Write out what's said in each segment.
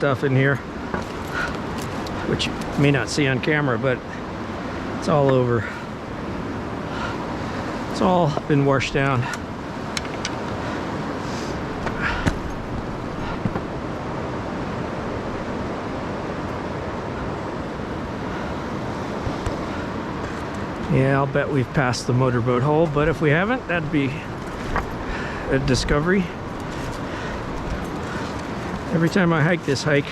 stuff in here, which you may not see on camera, but it's all over. It's all been washed down. Yeah, I'll bet we've passed the motorboat hole, but if we haven't, that'd be a discovery. Every time I hike this hike,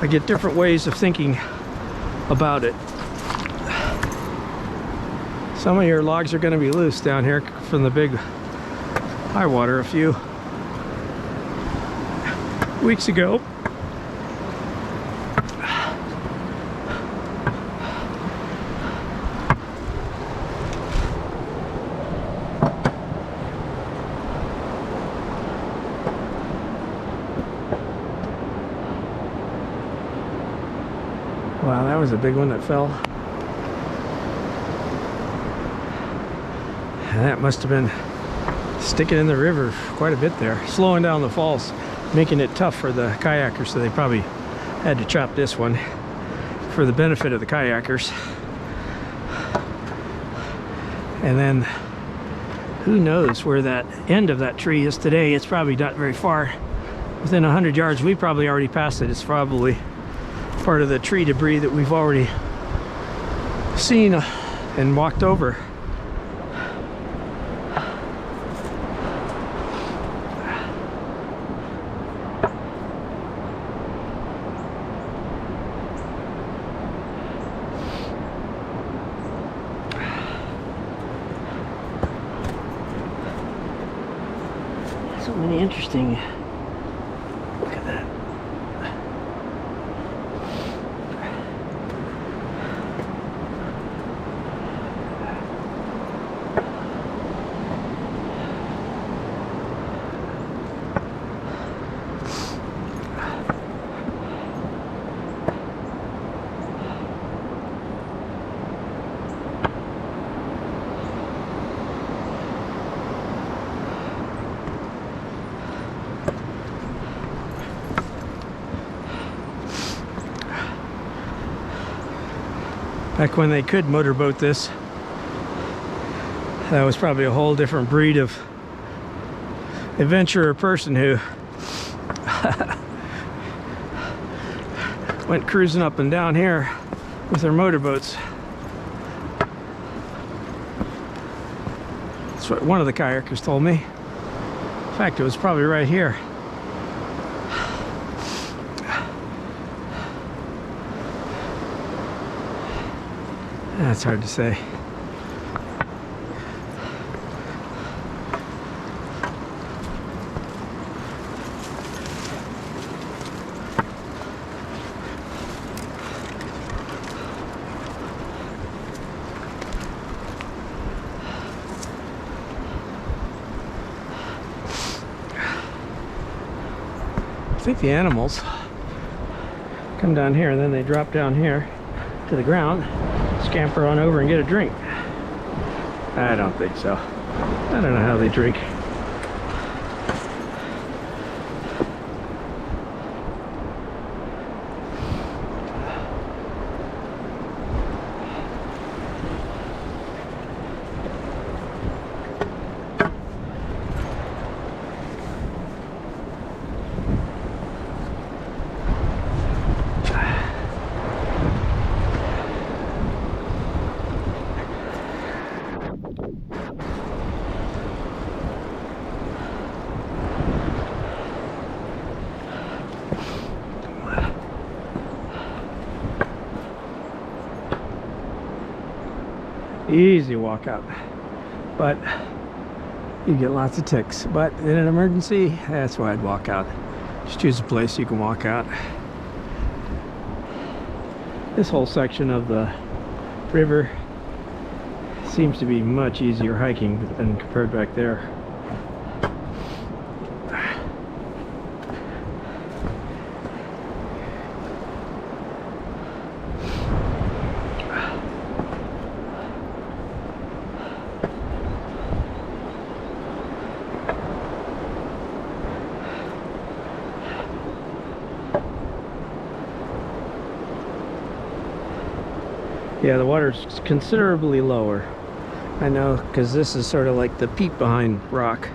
I get different ways of thinking about it. Some of your logs are going to be loose down here from the big high water a few weeks ago. Wow, that was a big one that fell. And that must have been sticking in the river quite a bit there, slowing down the falls, making it tough for the kayakers, so they probably had to chop this one for the benefit of the kayakers. And then who knows where that end of that tree is today. It's probably not very far. Within 100 yards, we probably already passed it. It's probably part of the tree debris that we've already seen and walked over. So many interesting. Look at that. Back when they could motorboat this, that was probably a whole different breed of adventurer person who went cruising up and down here with their motorboats. That's what one of the kayakers told me. In fact, it was probably right here. That's hard to say. I think the animals come down here and then they drop down here to the ground, scamper on over and get a drink. I don't think so. I don't know how they drink. Easy walk out, but you get lots of ticks. But in an emergency, that's why I'd walk out. Just choose a place you can walk out. This whole section of the river seems to be much easier hiking than compared back there. Yeah, the water's considerably lower. I know, because this is sort of like the peep behind rock.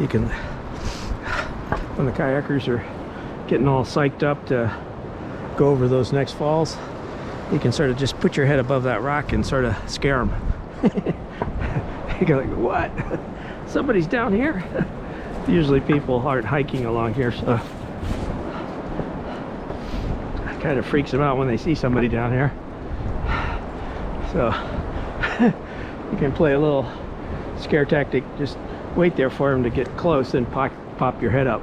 You can, when the kayakers are getting all psyched up to go over those next falls, you can sort of just put your head above that rock and sort of scare them. You go like, what? Somebody's down here? Usually people aren't hiking along here, so it kind of freaks them out when they see somebody down here. So you can play a little scare tactic. Just wait there for them to get close and pop your head up.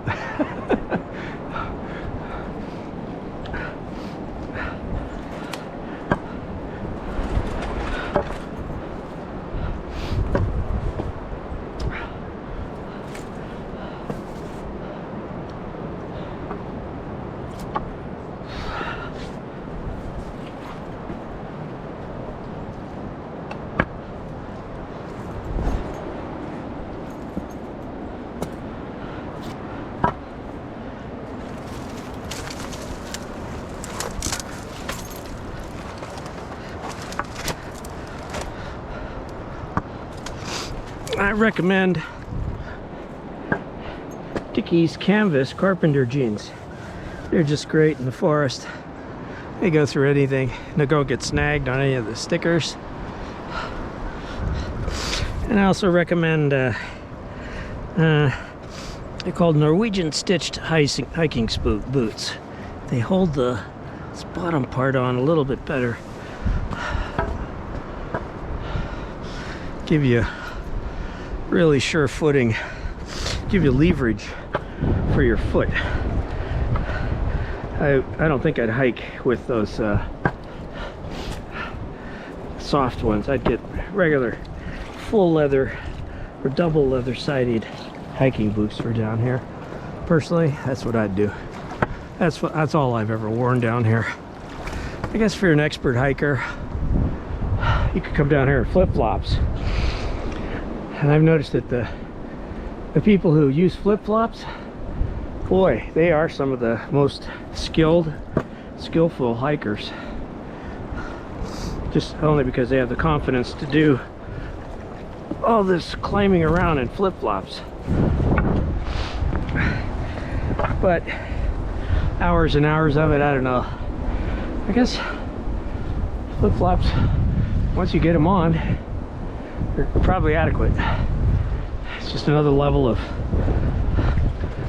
I recommend Dickies canvas carpenter jeans. They're just great in the forest. They go through anything. They don't get snagged on any of the stickers. And I also recommend they're called Norwegian stitched hiking boots. They hold the bottom part on a little bit better. Give you really sure footing, give you leverage for your foot. I don't think I'd hike with those soft ones. I'd get regular full leather or double leather sided hiking boots for down here. Personally, that's what I'd do. That's all I've ever worn down here. I guess if you're an expert hiker, you could come down here in flip-flops. And I've noticed that the people who use flip-flops, boy, they are some of the most skillful hikers. Just only because they have the confidence to do all this climbing around in flip-flops. But hours and hours of it, I don't know. I guess flip-flops, once you get them on, they're probably adequate. It's just another level of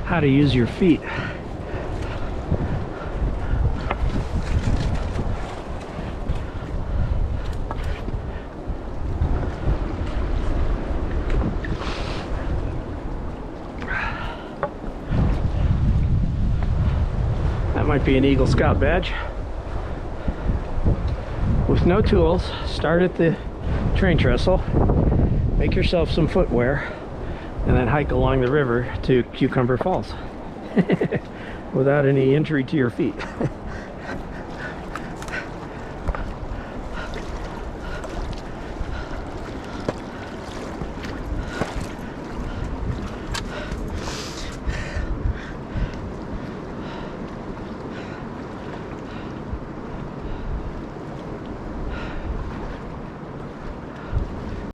how to use your feet. That might be an Eagle Scout badge. With no tools, start at the train trestle, make yourself some footwear, and then hike along the river to Cucumber Falls without any injury to your feet.